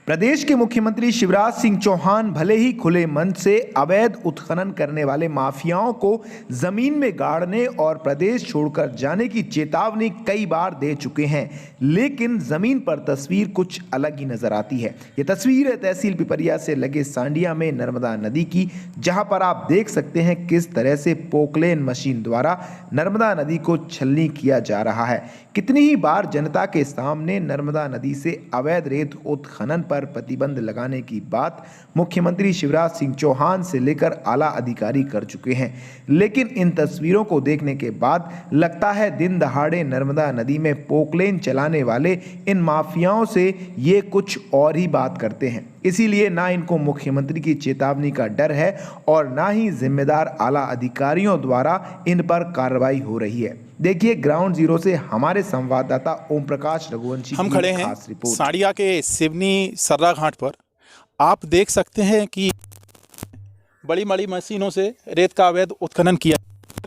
प्रदेश के मुख्यमंत्री शिवराज सिंह चौहान भले ही खुले मन से अवैध उत्खनन करने वाले माफियाओं को जमीन में गाड़ने और प्रदेश छोड़कर जाने की चेतावनी कई बार दे चुके हैं, लेकिन जमीन पर तस्वीर कुछ अलग ही नजर आती है। ये तस्वीर है तहसील पिपरिया से लगे सांडिया में नर्मदा नदी की, जहां पर आप देख सकते हैं किस तरह से पोकलेन मशीन द्वारा नर्मदा नदी को छलनी किया जा रहा है। कितनी ही बार जनता के सामने नर्मदा नदी से अवैध रेत उत्खनन पर प्रतिबंध लगाने की बात मुख्यमंत्री शिवराज सिंह चौहान से लेकर आला अधिकारी कर चुके हैं, लेकिन इन तस्वीरों को देखने के बाद लगता है दिन दहाड़े नर्मदा नदी में पोकलेन चलाने वाले इन माफियाओं से ये कुछ और ही बात करते हैं। इसीलिए ना इनको मुख्यमंत्री की चेतावनी का डर है और ना ही जिम्मेदार आला अधिकारियों द्वारा इन पर कार्रवाई हो रही है। देखिए ग्राउंड जीरो से हमारे संवाददाता ओम प्रकाश रघुवंशी हम खड़े हैं सांडिया के सिवनी सर्रा घाट पर। आप देख सकते हैं कि बड़ी बड़ी मशीनों से रेत का अवैध उत्खनन किया।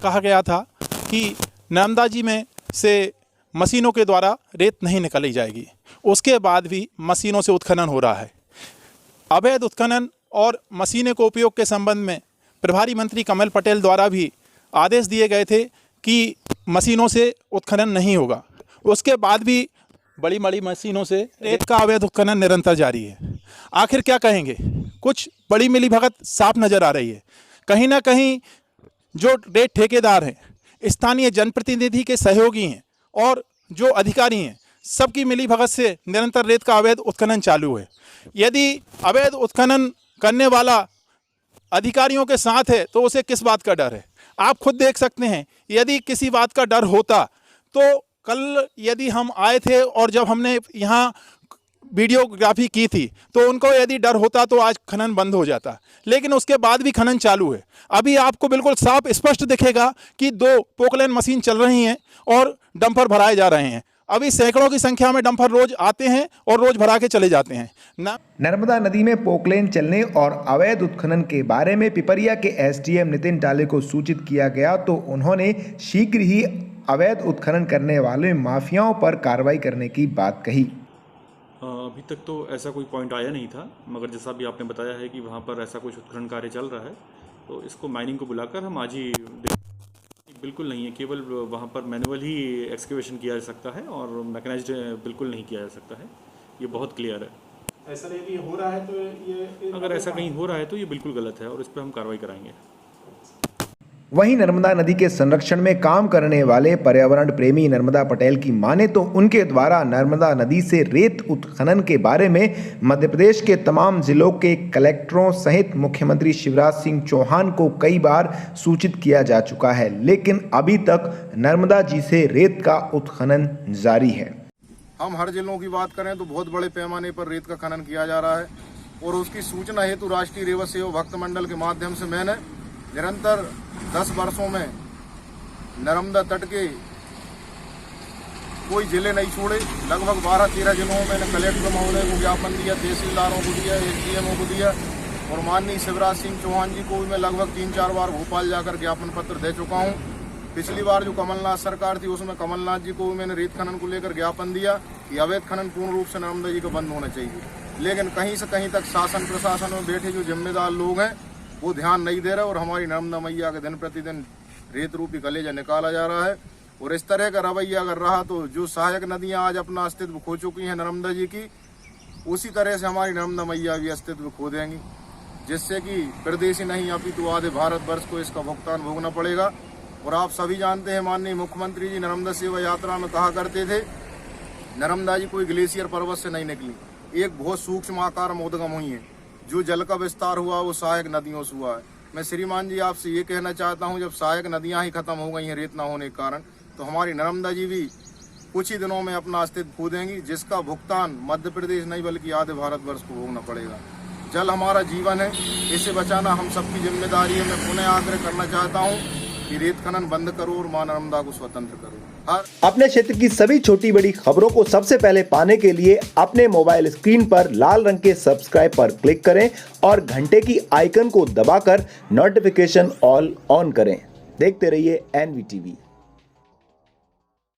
कहा गया था कि नर्मदा जी में से मशीनों के द्वारा रेत नहीं निकाली जाएगी, उसके बाद भी मशीनों से उत्खनन हो रहा है। अवैध उत्खनन और मशीनों को उपयोग के संबंध में प्रभारी मंत्री कमल पटेल द्वारा भी आदेश दिए गए थे कि मशीनों से उत्खनन नहीं होगा, उसके बाद भी बड़ी बड़ी मशीनों से रेत का अवैध उत्खनन निरंतर जारी है। आखिर क्या कहेंगे? कुछ बड़ी मिलीभगत साफ नज़र आ रही है। कहीं ना कहीं जो रेत ठेकेदार हैं, स्थानीय जनप्रतिनिधि के सहयोगी हैं और जो अधिकारी हैं, सबकी मिलीभगत से निरंतर रेत का अवैध उत्खनन चालू है। यदि अवैध उत्खनन करने वाला अधिकारियों के साथ है तो उसे किस बात का डर है? आप खुद देख सकते हैं। यदि किसी बात का डर होता तो कल यदि हम आए थे और जब हमने यहाँ वीडियोग्राफी की थी तो उनको यदि डर होता तो आज खनन बंद हो जाता, लेकिन उसके बाद भी खनन चालू है। अभी आपको बिल्कुल साफ स्पष्ट दिखेगा कि 2 पोकलेन मशीन चल रही हैं और डंपर भराए जा रहे हैं। अभी सैकड़ों की संख्या में डंपर रोज आते हैं और रोज भरा के चले जाते हैं। नर्मदा नदी में पोकलेन चलने और अवैध उत्खनन के बारे में पिपरिया के एसडीएम नितिन टाले को सूचित किया गया तो उन्होंने शीघ्र ही अवैध उत्खनन करने वाले माफियाओं पर कार्रवाई करने की बात कही। अभी तक तो ऐसा कोई पॉइंट आया नहीं था, मगर जैसा भी आपने बताया है कि वहाँ पर ऐसा कुछ उत्खनन कार्य चल रहा है, तो इसको माइनिंग को बुलाकर हम आज ही बिल्कुल नहीं है, केवल वहाँ पर मैनुअल ही एक्सकेवेशन किया जा सकता है और मैकेनाइज्ड बिल्कुल नहीं किया जा सकता है। ये बहुत क्लियर है। ऐसा यदि हो रहा है तो ये अगर ऐसा कहीं हो रहा है तो ये बिल्कुल गलत है और इस पर हम कार्रवाई कराएंगे। वहीं नर्मदा नदी के संरक्षण में काम करने वाले पर्यावरण प्रेमी नर्मदा पटेल की माने तो उनके द्वारा नर्मदा नदी से रेत उत्खनन के बारे में मध्य प्रदेश के तमाम जिलों के कलेक्टरों सहित मुख्यमंत्री शिवराज सिंह चौहान को कई बार सूचित किया जा चुका है, लेकिन अभी तक नर्मदा जी से रेत का उत्खनन जारी है। हम हर जिलों की बात करें तो बहुत बड़े पैमाने पर रेत का खनन किया जा रहा है और उसकी सूचना हेतु राष्ट्रीय रेवत सेवा भक्त मंडल के माध्यम से मैंने निरंतर 10 वर्षों में नर्मदा तट के कोई जिले नहीं छोड़े। लगभग 12-13 जिलों में मैंने कलेक्टर महोदय को ज्ञापन दिया, तहसीलदारों को दिया, एसडीएमओ को दिया और माननीय शिवराज सिंह चौहान जी को भी मैं लगभग 3-4 बार भोपाल जाकर ज्ञापन पत्र दे चुका हूँ। पिछली बार जो कमलनाथ सरकार थी उसमें कमलनाथ जी को भी मैंने रेत खनन को लेकर ज्ञापन दिया कि अवैध खनन पूर्ण रूप से नर्मदा जी का बंद होना चाहिए, लेकिन कहीं से कहीं तक शासन प्रशासन में बैठे जो जिम्मेदार लोग हैं वो ध्यान नहीं दे रहे और हमारी नर्मदा मैया का दिन प्रतिदिन रेत रूपी कलेजा निकाला जा रहा है। और इस तरह का रवैया अगर रहा तो जो सहायक नदियां आज अपना अस्तित्व खो चुकी हैं नर्मदा जी की, उसी तरह से हमारी नर्मदा मैया भी अस्तित्व खो देंगी, जिससे कि प्रदेश ही नहीं अपितु आधे भारतवर्ष को इसका भुगतान भोगना पड़ेगा। और आप सभी जानते हैं माननीय मुख्यमंत्री जी नर्मदा सेवा यात्रा में कहा करते थे नर्मदा जी कोई ग्लेशियर पर्वत से नहीं निकली, एक बहुत सूक्ष्म आकार में उद्गम हुई है। जो जल का विस्तार हुआ वो सहायक नदियों से हुआ है। मैं श्रीमान जी आपसे ये कहना चाहता हूँ, जब सहायक नदियाँ ही खत्म हो गई हैं रेत ना होने के कारण, तो हमारी नर्मदा जी भी कुछ ही दिनों में अपना अस्तित्व खो देंगी, जिसका भुगतान मध्य प्रदेश नहीं बल्कि आधे भारतवर्ष को भोगना पड़ेगा। जल हमारा जीवन है, इसे बचाना हम सबकी जिम्मेदारी है। मैं पुनः आग्रह करना चाहता हूँ कि रेत खनन बंद करो और मां नर्मदा को स्वतंत्र करो। अपने क्षेत्र की सभी छोटी बड़ी खबरों को सबसे पहले पाने के लिए अपने मोबाइल स्क्रीन पर लाल रंग के सब्सक्राइब पर क्लिक करें और घंटे की आइकन को दबाकर नोटिफिकेशन ऑल ऑन करें। देखते रहिए NV TV।